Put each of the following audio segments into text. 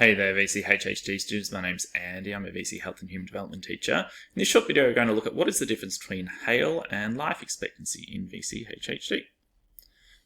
Hey there VCE HHD students, my name's Andy, I'm a VCE Health and Human Development teacher. In this short video we're going to look at what is the difference between HALE and life expectancy in VCE HHD.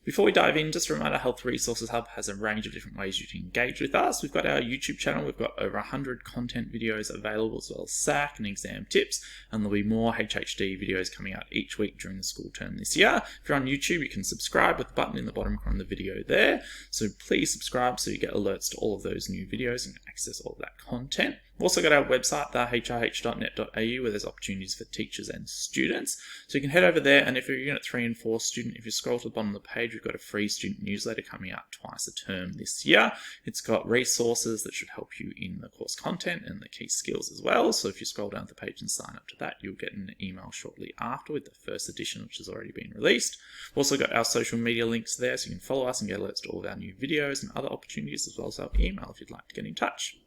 Before we dive in, just a reminder, Health Resources Hub has a range of different ways you can engage with us. We've got our YouTube channel, we've got over 100 content videos available, as well as SAC and exam tips, and there'll be more HHD videos coming out each week during the school term this year. If you're on YouTube, you can subscribe with the button in the bottom corner of the video there. So please subscribe so you get alerts to all of those new videos and access all of that content. We've also got our website, thehrh.net.au, where there's opportunities for teachers and students. So you can head over there, and if you're a Unit 3 and 4 student, if you scroll to the bottom of the page, we've got a free student newsletter coming out twice a term this year. It's got resources that should help you in the course content and the key skills as well. So if you scroll down the page and sign up to that, you'll get an email shortly after with the first edition, which has already been released. We've also got our social media links there, so you can follow us and get alerts to all of our new videos and other opportunities, as well as our email if you'd like to get in touch.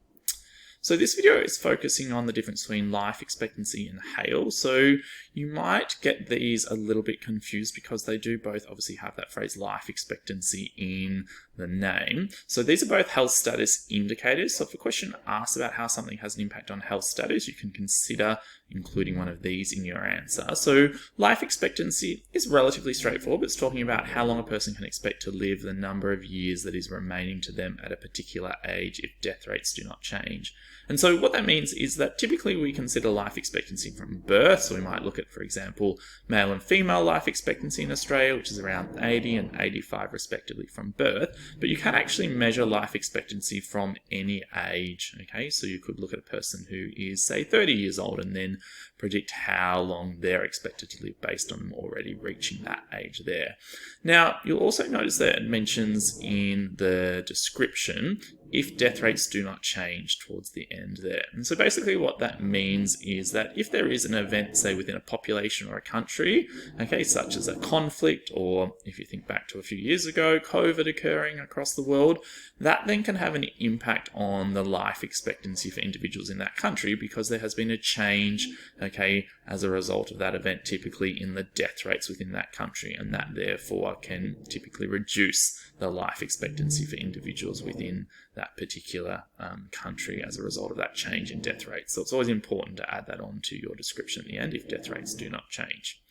So this video is focusing on the difference between life expectancy and HALE. So you might get these a little bit confused because they do both obviously have that phrase life expectancy in the name. So these are both health status indicators. So if a question asks about how something has an impact on health status, you can consider including one of these in your answer. So life expectancy is relatively straightforward. It's talking about how long a person can expect to live, the number of years that is remaining to them at a particular age if death rates do not change. And so what that means is that typically we consider life expectancy from birth. So we might look at, for example, male and female life expectancy in Australia, which is around 80 and 85 respectively from birth. But you can actually measure life expectancy from any age. Okay, so you could look at a person who is, say, 30 years old and then predict how long they're expected to live based on them already reaching that age there. Now, you'll also notice that it mentions in the description if death rates do not change towards the end there. And so basically what that means is that if there is an event, say within a population or a country, okay, such as a conflict, or if you think back to a few years ago, COVID occurring across the world, that then can have an impact on the life expectancy for individuals in that country because there has been a change, okay, as a result of that event, typically in the death rates within that country, and that therefore can typically reduce the life expectancy for individuals within that particular country as a result of that change in death rates. So it's always important to add that on to your description at the end if death rates do not change.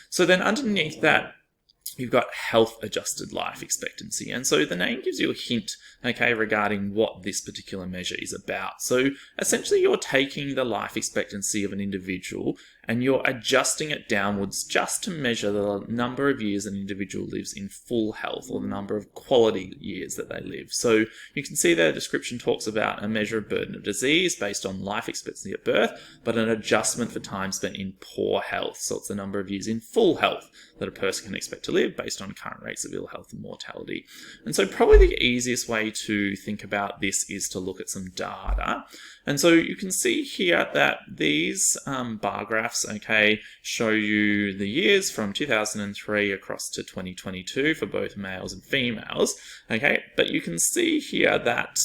So then underneath that, you've got health adjusted life expectancy. And so the name gives you a hint, okay, regarding what this particular measure is about. So essentially you're taking the life expectancy of an individual and you're adjusting it downwards just to measure the number of years an individual lives in full health, or the number of quality years that they live. So you can see the description talks about a measure of burden of disease based on life expectancy at birth, but an adjustment for time spent in poor health. So it's the number of years in full health that a person can expect to live based on current rates of ill health and mortality. And so probably the easiest way to think about this is to look at some data. And so you can see here that these bar graphs, okay, show you the years from 2003 across to 2022 for both males and females, okay, but you can see here that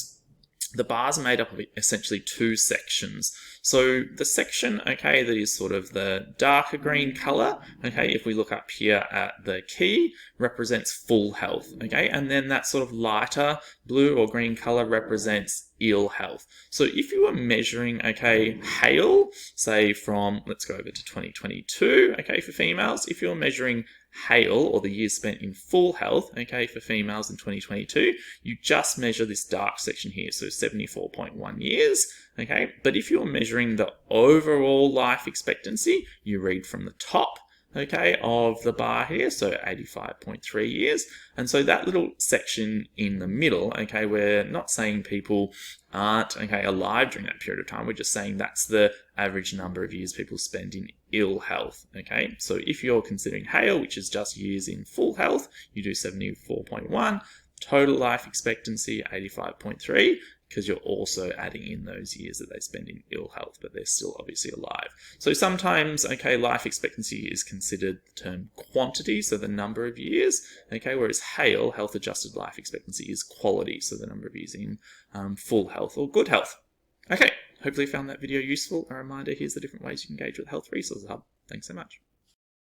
the bars are made up of essentially two sections. So the section, okay, that is sort of the darker green color, okay, if we look up here at the key, represents full health, okay, and then that sort of lighter blue or green color represents ill health. So if you were measuring, okay, HALE, say from, let's go over to 2022, okay, for females, if you're measuring HALE, or the years spent in full health, okay, for females in 2022, you just measure this dark section here, so 74.1 years, okay, but if you're measuring the overall life expectancy, you read from the top, okay, of the bar here, so 85.3 years, and so that little section in the middle, okay, we're not saying people aren't, okay, alive during that period of time, we're just saying that's the average number of years people spend in ill health, okay, so if you're considering HALE, which is just years in full health, you do 74.1, total life expectancy 85.3, because you're also adding in those years that they spend in ill health, but they're still obviously alive. So sometimes, okay, life expectancy is considered the term quantity, so the number of years, okay, whereas HALE, health adjusted life expectancy, is quality, so the number of years in full health or good health. Okay, hopefully you found that video useful. A reminder, here's the different ways you can engage with Health Resources Hub. Thanks so much.